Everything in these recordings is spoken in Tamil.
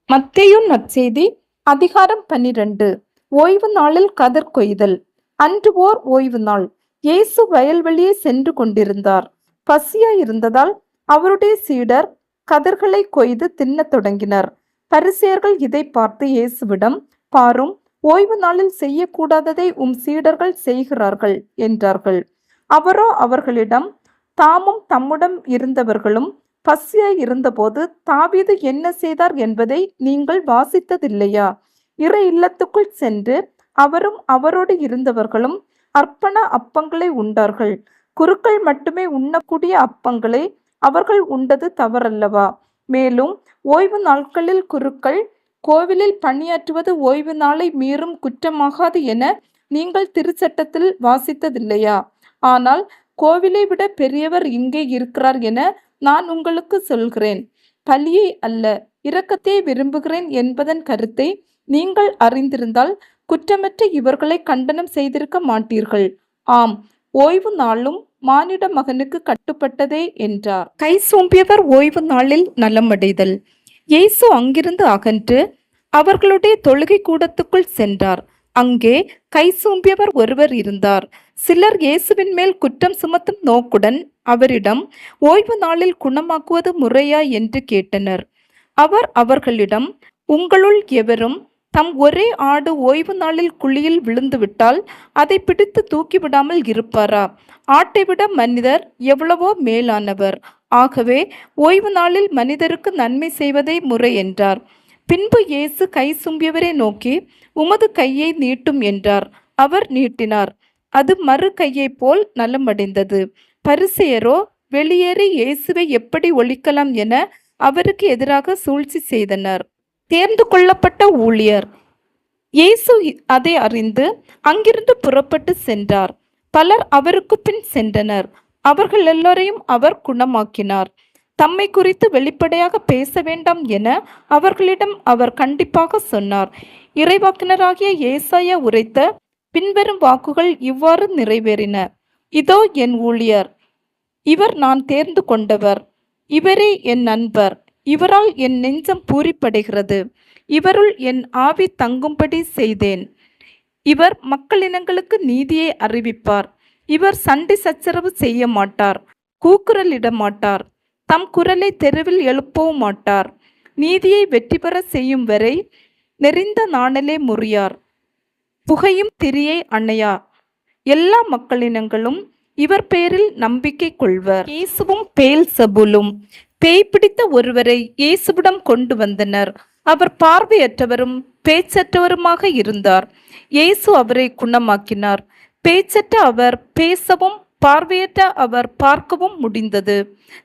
மத்தேயு நற்செய்தி அதிகாரம் 12. ஓய்வு நாளில் கதிர் கொய்தல். அன்று ஓர் ஓய்வு நாள். இயேசு வயல்வெளியே சென்று கொண்டிருந்தார். பசியாயிருந்ததால் அவருடைய சீடர் கதிர்களை கொய்து தின்னத் தொடங்கினர். பரிசேயர்கள் இதை பார்த்து இயேசுவிடம், பாரும், ஓய்வு நாளில் செய்யக்கூடாததை உம் சீடர்கள் செய்கிறார்கள் என்றார்கள். அவரோ அவர்களிடம், தாமும் தம்முடன் இருந்தவர்களும் பசியாய் இருந்தபோது தாவீது என்ன செய்தார் என்பதை நீங்கள் வாசித்ததில்லையா? இறை இல்லத்துக்குள் சென்று அவரும் அவரோடு இருந்தவர்களும் அர்ப்பண அப்பங்களை உண்டார்கள். குருக்கள் மட்டுமே உண்ணக்கூடிய அப்பங்களை அவர்கள் உண்டது தவறல்லவா? மேலும் ஓய்வு நாட்களில் குருக்கள் கோவிலில் பணியாற்றுவது ஓய்வு நாளை மீறும் குற்றமாகாது என நீங்கள் திருச்சட்டத்தில் வாசித்ததில்லையா? ஆனால் கோவிலை விட பெரியவர் இங்கே இருக்கிறார் என நான் உங்களுக்கு சொல்கிறேன். பலியை அல்ல, இரக்கத்தை விரும்புகிறேன் என்பதன் கருத்தை நீங்கள் அறிந்திருந்தால் குற்றமற்ற இவர்களை கண்டனம் செய்திருக்க மாட்டீர்கள். ஆம், ஓய்வு நாளும் மானிட மகனுக்கு கட்டுப்பட்டதே என்றார். கை சூம்பியவர் ஓய்வு நாளில் நலமடைதல். இயேசு அங்கிருந்து அகன்று அவர்களுடைய தொழுகை கூடத்துக்குள் சென்றார். அங்கே கை சூம்பியவர் ஒருவர் இருந்தார். சிலர் இயேசுவின் மேல் குற்றம் சுமத்தும் நோக்குடன் அவரிடம், ஓய்வு நாளில் குணமாக்குவது முறையா என்று கேட்டனர். அவர் அவர்களிடம், உங்களுள் எவரும் தம் ஒரே ஆடு ஓய்வு நாளில் குழியில் விழுந்துவிட்டால் அதை பிடித்து தூக்கிவிடாமல் இருப்பாரா? ஆட்டை விட மனிதர் எவ்வளவோ மேலானவர். ஆகவே ஓய்வு நாளில் மனிதருக்கு நன்மை செய்வதே முறை என்றார். பின்பு இயேசு கை சும்பியவரை நோக்கி, உமது கையை நீட்டும் என்றார். அவர் நீட்டினார். அது மறு கையைப் போல் நலமடைந்தது. பரிசேயரோ வெளியேறி இயேசுவை எப்படி ஒழிக்கலாம் என அவருக்கு எதிராக சூழ்ச்சி செய்தனர். தேர்ந்து கொள்ளப்பட்ட ஊழியர். இயேசு அதை அறிந்து அங்கிருந்து புறப்பட்டு சென்றார். பலர் அவருக்கு பின் சென்றனர். அவர்கள் எல்லோரையும் அவர் குணமாக்கினார். தம்மை குறித்து வெளிப்படையாக பேச வேண்டாம் என அவர்களிடம் அவர் கண்டிப்பாக சொன்னார். இறைவாக்கினராகிய ஏசாயா உரைத்த பின்வரும் வாக்குகள் இவ்வாறு நிறைவேறின. இதோ என் ஊழியர், இவர் நான் தேர்ந்து கொண்டவர், இவரே என் நண்பர், இவரால் என் நெஞ்சம் பூரிப்படைகிறது, இவருள் என் ஆவி தங்கும்படி செய்தேன். இவர் மக்களினங்களுக்கு நீதியை அறிவிப்பார். இவர் சண்டை சச்சரவு செய்ய மாட்டார், கூக்குரலிட மாட்டார், தம் குரலை தெருவில் எழுப்பவும் மாட்டார். நீதியை வெற்றி பெற செய்யும் வரை நெறிந்த நாணலே முறியார், புகையும் திரியை அணையா. எல்லா மக்களினங்களும் இவர் பேரில் நம்பிக்கை கொள்வர். இயேசுவும் பெயல்செபூலும். பேய் பிடித்த ஒருவரை இயேசுவிடம் கொண்டு வந்தனர். அவர் பார்வையற்றவரும் பேச்சற்றவருமாக இருந்தார். இயேசு அவரை குணமாக்கினார். பேச்சற்ற அவர் பேசவும் பார்வையற்ற அவர் பார்க்கவும் முடிந்தது.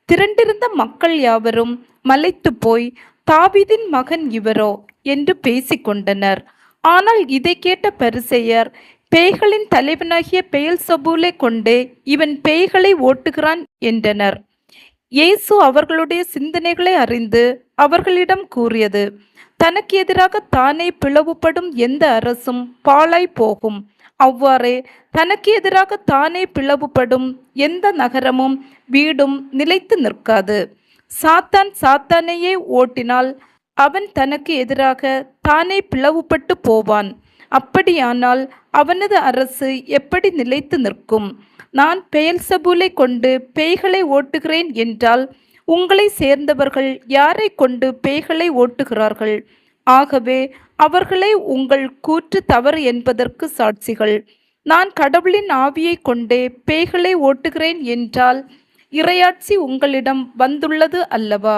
திரண்டிருந்த மக்கள் யாவரும் மலைத்து போய், தாவீதின் மகன் இவரோ என்று பேசிக்கொண்டனர். ஆனால் இதை கேட்ட பரிசேயர், பேய்களின் தலைவனாகிய பெயல்செபூலை கொண்டே இவன் பேய்களை ஓட்டுகிறான் என்றனர். இயேசு அவர்களுடைய சிந்தனைகளை அறிந்து அவர்களிடம் கூறியது, தனக்கு எதிராக தானே பிளவுபடும் எந்த அரசும் பாழாய் போகும். அவ்வாறே தனக்கு எதிராக தானே பிளவுபடும் எந்த நகரமும் வீடும் நிலைத்து நிற்காது. சாத்தான் சாத்தானையே ஓட்டினால் அவன் தனக்கு எதிராக தானே பிளவுபட்டு போவான். அப்படியானால் அவனது அரசு எப்படி நிலைத்து நிற்கும்? நான் பெயல்செபூலை கொண்டு பேய்களை ஓட்டுகிறேன் என்றால் உங்களை சேர்ந்தவர்கள் யாரை கொண்டு பேய்களை ஓட்டுகிறார்கள்? ஆகவே அவர்களை உங்கள் கூற்று தவறு என்பதற்கு சாட்சிகள். நான் கடவுளின் ஆவியை கொண்டே பேய்களை ஓட்டுகிறேன் என்றால் இறையாட்சி உங்களிடம் வந்துள்ளது அல்லவா?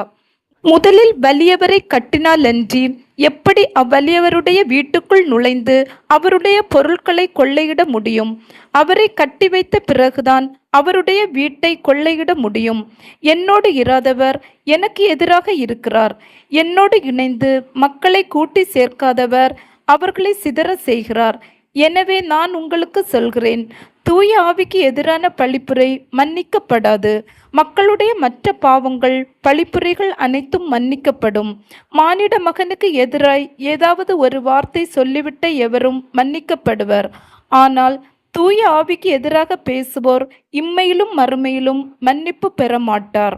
முதலில் வலியவரை கட்டினாலன்றி எப்படி அவ்வலியவருடைய வீட்டுக்குள் நுழைந்து அவருடைய பொருட்களை கொள்ளையிட முடியும்? அவரை கட்டி வைத்த பிறகுதான் அவருடைய வீட்டை கொள்ளையிட முடியும். என்னோடு இராதவர் எனக்கு எதிராக இருக்கிறார். என்னோடு இணைந்து மக்களை கூட்டி சேர்க்காதவர் அவர்களை சிதற செய்கிறார். எனவே நான் உங்களுக்கு சொல்கிறேன், தூய ஆவிக்கு எதிரான பழிப்புரை மன்னிக்கப்படாது. மக்களுடைய மற்ற பாவங்கள் பழிப்புரைகள் அனைத்தும் மன்னிக்கப்படும். மானிட மகனுக்கு எதிராய் ஏதாவது ஒரு வார்த்தை சொல்லிவிட்ட எவரும் மன்னிக்கப்படுவர். ஆனால் தூய ஆவிக்கு எதிராக பேசுவோர் இம்மையிலும் மறுமையிலும் மன்னிப்பு பெற மாட்டார்.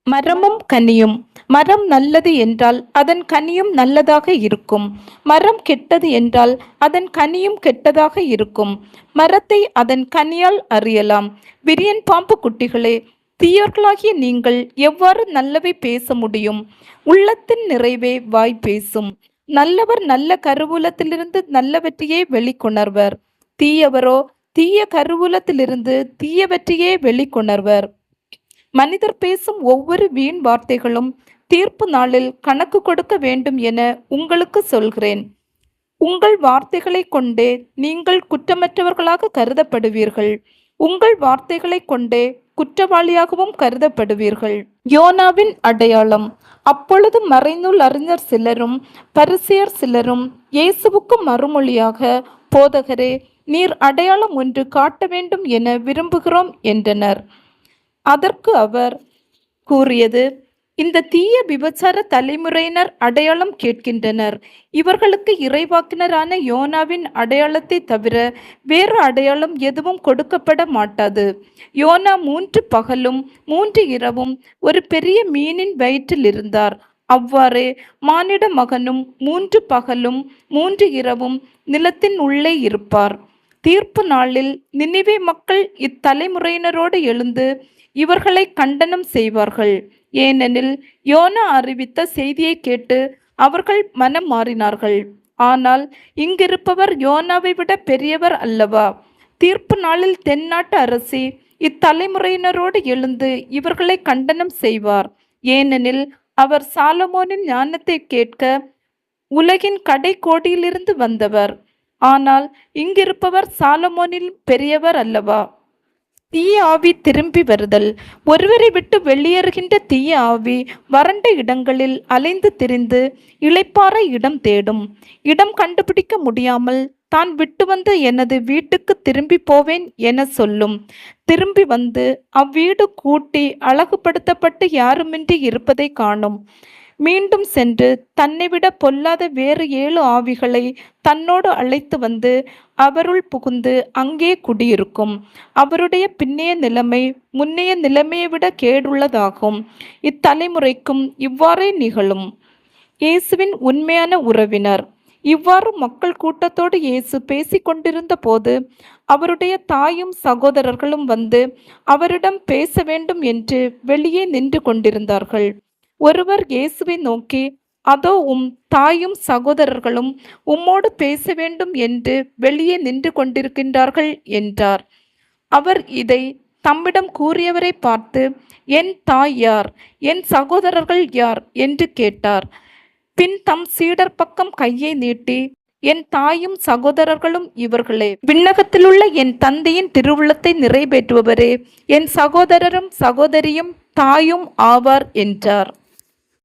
மரமும் கனியும். மரம் நல்லது என்றால் அதன் கனியும் நல்லதாக இருக்கும். மரம் கெட்டது என்றால் அதன் கனியும் கெட்டதாக இருக்கும். மரத்தை அதன் கனியால் அறியலாம். விரியன் பாம்பு குட்டிகளே, தீயோர்களாகிய நீங்கள் எவ்வாறு நல்லவை பேச முடியும்? உள்ளத்தின் நிறைவே வாய் பேசும். நல்லவர் நல்ல கருவூலத்திலிருந்து நல்லவற்றையே வெளிக்கொணர்வர். தீயவரோ தீய கருவூலத்திலிருந்து தீயவற்றையே வெளிக்கொணர்வர். மனிதர் பேசும் ஒவ்வொரு வீண் வார்த்தைகளும் தீர்ப்பு நாளில் கணக்கு கொடுக்க வேண்டும் என உங்களுக்கு சொல்கிறேன். உங்கள் வார்த்தைகளை கொண்டே நீங்கள் குற்றமற்றவர்களாக கருதப்படுவீர்கள். உங்கள் வார்த்தைகளை கொண்டே குற்றவாளியாகவும் கருதப்படுவீர்கள். யோனாவின் அடையாளம். அப்பொழுது மறைநூல் அறிஞர் சிலரும் பரிசேயர் சிலரும் இயேசுவுக்கு மறுமொழியாக, போதகரே, நீர் அடையாளம் ஒன்று காட்ட வேண்டும் என விரும்புகிறோம் என்றனர். அதற்கு அவர் கூறியது, இந்த தீய விபச்சார தலைமுறையினர் அடையாளம் கேட்கின்றனர். இவர்களுக்கு இறைவாக்கினரான யோனாவின் அடையாளத்தை தவிர வேறு அடையாளம் எதுவும் கொடுக்கப்பட மாட்டாது. யோனா 3 பகலும் 3 இரவும் ஒரு பெரிய மீனின் வயிற்றில் இருந்தார். அவ்வாறே மானிட மகனும் 3 பகலும் 3 இரவும் நிலத்தின் உள்ளே இருப்பார். தீர்ப்பு நாளில் நினிவே மக்கள் இத்தலைமுறையினரோடு எழுந்து இவர்களை கண்டனம் செய்வார்கள். ஏனெனில் யோனா அறிவித்த செய்தியை கேட்டு அவர்கள் மனம் மாறினார்கள். ஆனால் இங்கிருப்பவர் யோனாவை விட பெரியவர் அல்லவா? தீர்ப்பு நாளில் தென்னாட்டு அரசி இத்தலைமுறையினரோடு எழுந்து இவர்களை கண்டனம் செய்வார். ஏனெனில் அவர் சாலமோனின் ஞானத்தை கேட்க உலகின் கடை கோடியிலிருந்து வந்தவர். ஆனால் இங்கிருப்பவர் சாலமோனில் பெரியவர் அல்லவா? தீய ஆவி திரும்பி வருதல். ஒருவரை விட்டு வெளியேறுகின்ற தீய ஆவி வறண்ட இடங்களில் அலைந்து திரிந்து இளைப்பாற இடம் தேடும். இடம் கண்டுபிடிக்க முடியாமல் தான் விட்டு வந்து எனது வீட்டுக்கு திரும்பி போவேன் என சொல்லும். திரும்பி வந்து அவ்வீடு கூட்டி அழகுபடுத்தப்பட்டு யாருமின்றி இருப்பதை காணும். மீண்டும் சென்று தன்னை விட பொல்லாத வேறு 7 ஆவிகளை தன்னோடு அழைத்து வந்து அவருள் புகுந்து அங்கே குடியிருக்கும். அவருடைய பின்னைய நிலைமை முன்னைய நிலைமையை விட கேடுள்ளதாகும். இத்தலைமுறைக்கும் இவ்வாறே நிகழும். இயேசுவின் உண்மையான உறவினர். இவ்வாறு மக்கள் கூட்டத்தோடு இயேசு பேசிக்கொண்டிருந்த போது அவருடைய தாயும் சகோதரர்களும் வந்து அவரிடம் பேச வேண்டும் என்று வெளியே நின்று கொண்டிருந்தார்கள். ஒருவர் இயேசுவை நோக்கி, அதோ தாயும் சகோதரர்களும் உம்மோடு பேச வேண்டும் என்று வெளியே நின்று கொண்டிருக்கின்றார்கள் என்றார். அவர் இதை தம்மிடம் கூறியவரை பார்த்து, என் தாய் யார், என் சகோதரர்கள் யார் என்று கேட்டார். பின் தம் சீடர் பக்கம் கையை நீட்டி, என் தாயும் சகோதரர்களும் இவர்களே, விண்ணகத்திலுள்ள என் தந்தையின் திருவுள்ளத்தை நிறைவேற்றுபவரே, என் சகோதரரும் சகோதரியும் தாயும் ஆவார் என்றார்.